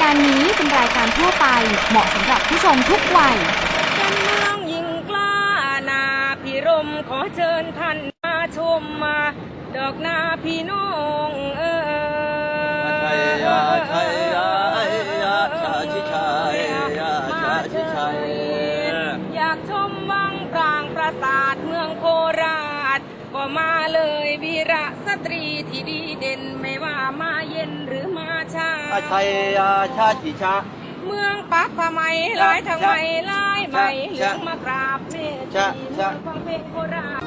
การนี้เป็นรายการทั่วไปเหมาะสำหรับผู้ชมทุกวัยเป็นเมืองยิ่งกล้านาพิรมขอเชิญท่านมาชมมาดอกนาพี่น้องชัยยาชัยยาชาชิชัยชาชิชัยอยากชมวังปรางปราสาทเมืองโคราชก็มาเลยวีรสตรีที่ดีเด่นไม่ว่ามาเย็นหรือมาช้าชัยยาชาชิชาเมืองปักผ้าไหมลายทางไหมลายไหมเหลืองมากราบเมตตาเมืองฟังเพลงโคราช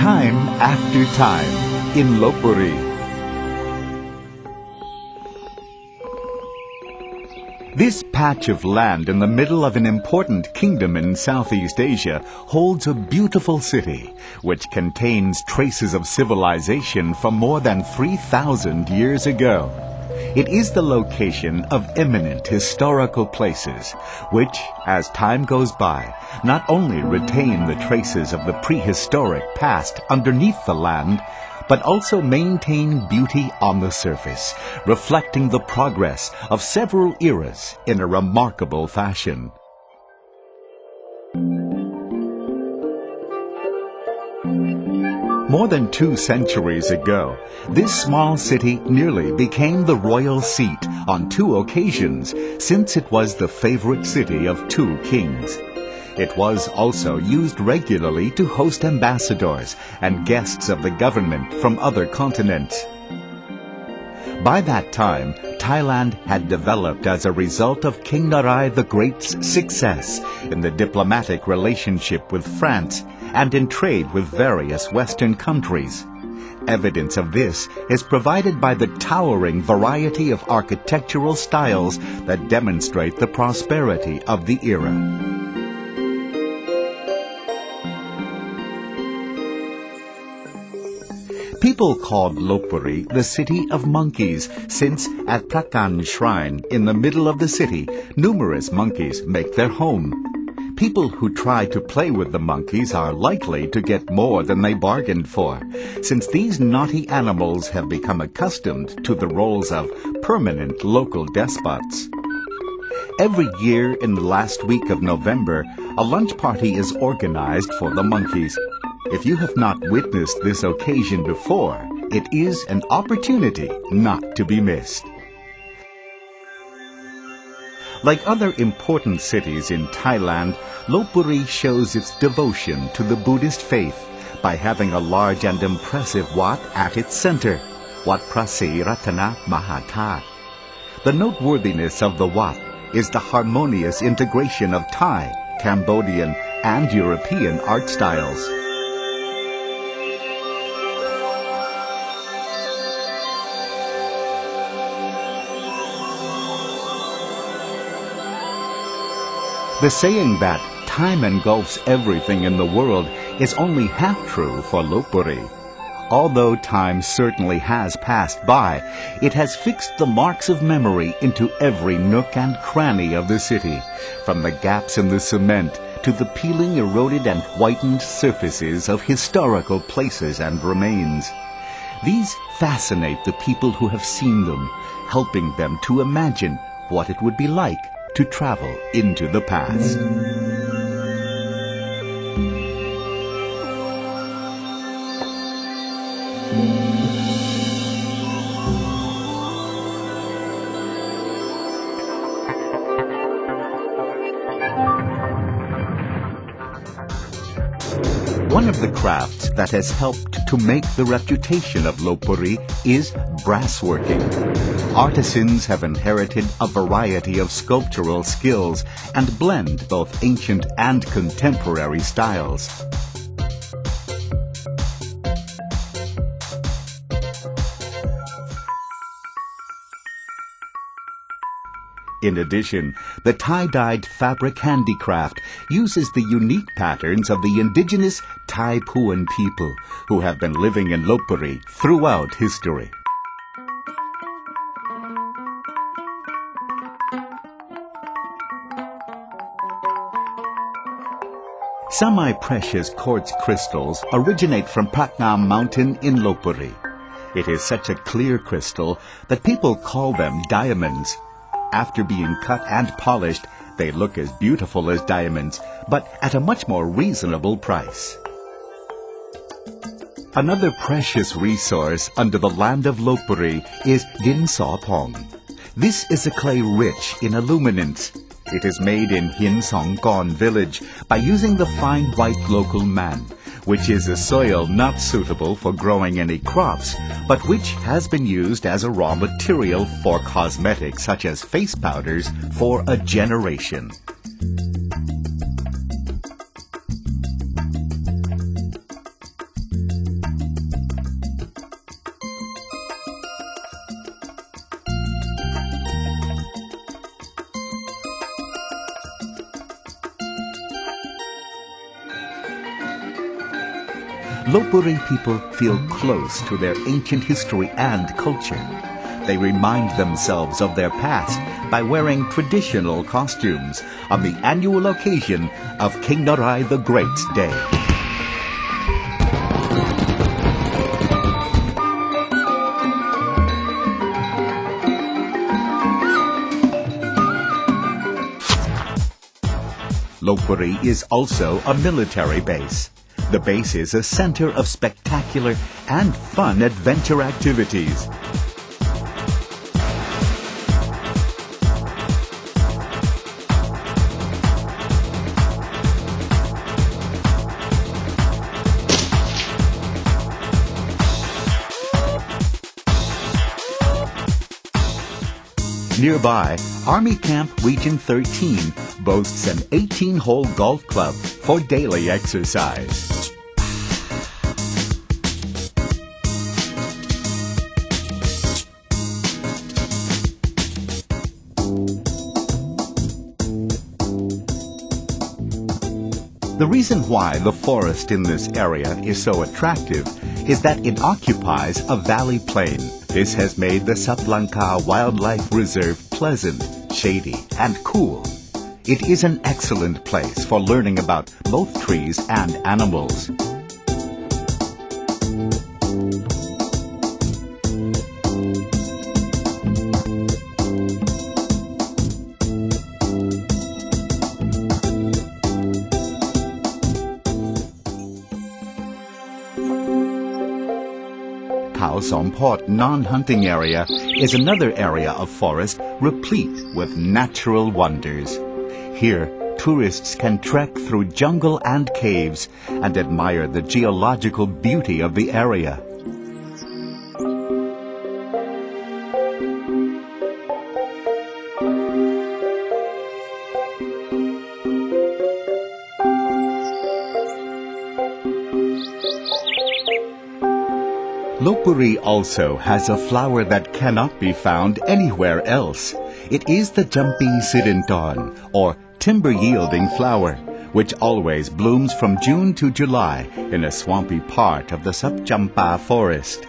Time after time in Lopburi. This patch of land in the middle of an important kingdom in Southeast Asia holds a beautiful city which contains traces of civilization from more than 3,000 years ago. It is the location of eminent historical places which, as time goes by, not only retain the traces of the prehistoric past underneath the land, but also maintain beauty on the surface, reflecting the progress of several eras in a remarkable fashion. More than 2 centuries ago, this small city nearly became the royal seat on 2 occasions, since it was the favorite city of 2 kings. It was also used regularly to host ambassadors and guests of the government from other continents. By that time, Thailand had developed as a result of King Narai the Great's success in the diplomatic relationship with France and in trade with various Western countries. Evidence of this is provided by the towering variety of architectural styles that demonstrate the prosperity of the era. People called Lopburi the City of Monkeys, since at Prakan Shrine in the middle of the city, numerous monkeys make their home. People who try to play with the monkeys are likely to get more than they bargained for, since these naughty animals have become accustomed to the roles of permanent local despots. Every year in the last week of November, a lunch party is organized for the monkeys. If you have not witnessed this occasion before, it is an opportunity not to be missed. Like other important cities in Thailand, Lopburi shows its devotion to the Buddhist faith by having a large and impressive Wat at its center, Wat Prasi Ratana Mahathat. The noteworthiness of the Wat is the harmonious integration of Thai, Cambodian, and European art styles. The saying that time engulfs everything in the world is only half true for Lopburi. Although time certainly has passed by, it has fixed the marks of memory into every nook and cranny of the city, from the gaps in the cement to the peeling, eroded and whitened surfaces of historical places and remains. These fascinate the people who have seen them, helping them to imagine what it would be like to travel into the past. One of the crafts that has helped to make the reputation of Lopburi is brassworking. Artisans have inherited a variety of sculptural skills and blend both ancient and contemporary styles. In addition, the tie-dyed fabric handicraft uses the unique patterns of the indigenous Thai Puan people who have been living in Lopburi throughout history. Semi-precious quartz crystals originate from Praknam Mountain in Lopburi. It is such a clear crystal that people call them diamonds. After being cut and polished, they look as beautiful as diamonds, but at a much more reasonable price. Another precious resource under the land of Lopburi is Din Saw Pong. This is a clay rich in aluminants. It is made in Hin Song Gon village by using the fine white local man, which is a soil not suitable for growing any crops, but which has been used as a raw material for cosmetics such as face powders for a generation. Lopburi people feel close to their ancient history and culture. They remind themselves of their past by wearing traditional costumes on the annual occasion of King Narai the Great's Day. Lopburi is also a military base. The base is a center of spectacular and fun adventure activities. Nearby, Army Camp Region 13 boasts an 18-hole golf club for daily exercise. The reason why the forest in this area is so attractive is that it occupies a valley plain. This has made the Saplanka Wildlife Reserve pleasant, shady, and cool. It is an excellent place for learning about both trees and animals. Khao Sompot non-hunting area is another area of forest replete with natural wonders. Here, tourists can trek through jungle and caves and admire the geological beauty of the area. Lopburi also has a flower that cannot be found anywhere else. It is the Jampi Sirinton, or timber-yielding flower, which always blooms from June to July in a swampy part of the Sapchampa forest.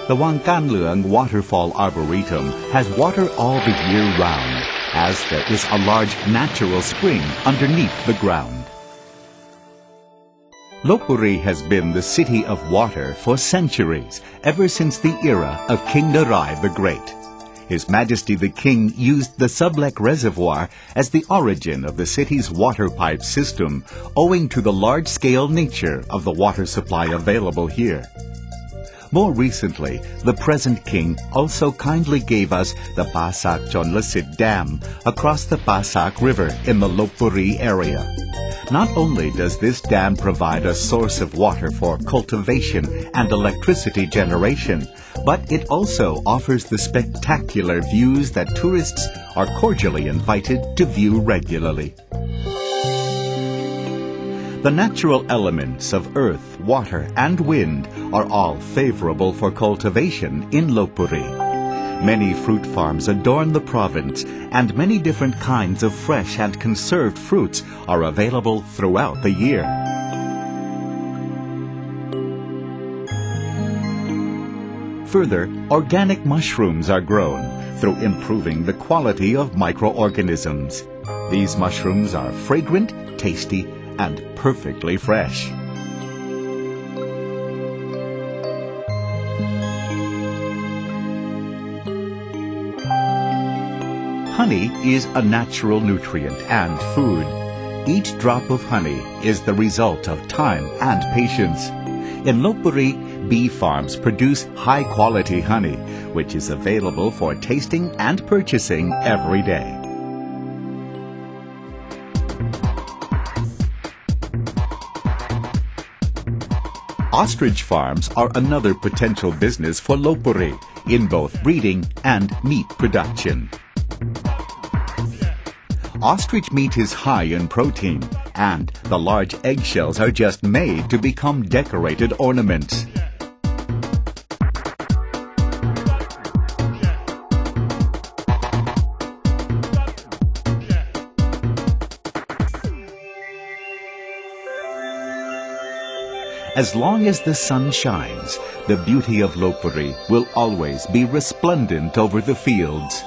The Wangkanleung Waterfall Arboretum has water all the year round, as there is a large natural spring underneath the ground. Lopburi has been the city of water for centuries, ever since the era of King Narai the Great. His Majesty the King used the Sublek Reservoir as the origin of the city's water pipe system, owing to the large-scale nature of the water supply available here. More recently, the present king also kindly gave us the Pasak Chonlasit Dam across the Pasak River in the Lopburi area. Not only does this dam provide a source of water for cultivation and electricity generation, but it also offers the spectacular views that tourists are cordially invited to view regularly. The natural elements of earth, water, and wind are all favorable for cultivation in Lopburi. Many fruit farms adorn the province, and many different kinds of fresh and conserved fruits are available throughout the year. Further, organic mushrooms are grown through improving the quality of microorganisms. These mushrooms are fragrant, tasty, and perfectly fresh. Honey is a natural nutrient and food. Each drop of honey is the result of time and patience. In Lopburi, bee farms produce high-quality honey, which is available for tasting and purchasing every day. Ostrich farms are another potential business for Lopburi in both breeding and meat production. Ostrich meat is high in protein, and the large eggshells are just made to become decorated ornaments. As long as the sun shines, the beauty of Lopburi will always be resplendent over the fields.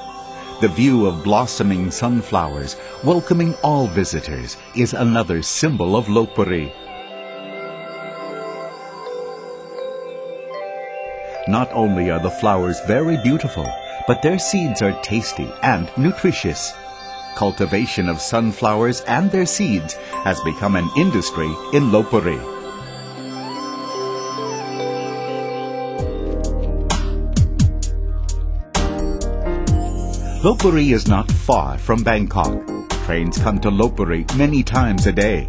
The view of blossoming sunflowers welcoming all visitors is another symbol of Lopburi. Not only are the flowers very beautiful, but their seeds are tasty and nutritious. Cultivation of sunflowers and their seeds has become an industry in Lopburi. Lopburi is not far from Bangkok. Trains come to Lopburi many times a day.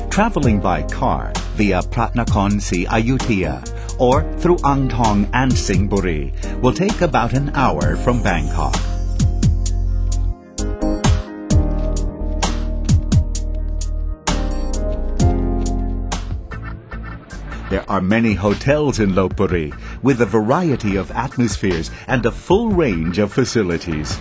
Traveling by car via Pratnakhon Si Ayutthaya or through Ang Thong and Singburi will take about an hour from Bangkok. There are many hotels in Lopburi with a variety of atmospheres and a full range of facilities.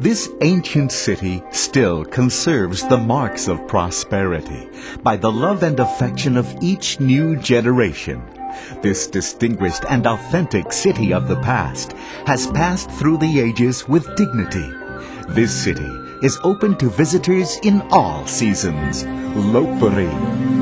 This ancient city still conserves the marks of prosperity by the love and affection of each new generation. This distinguished and authentic city of the past has passed through the ages with dignity. This city is open to visitors in all seasons. Lopburi.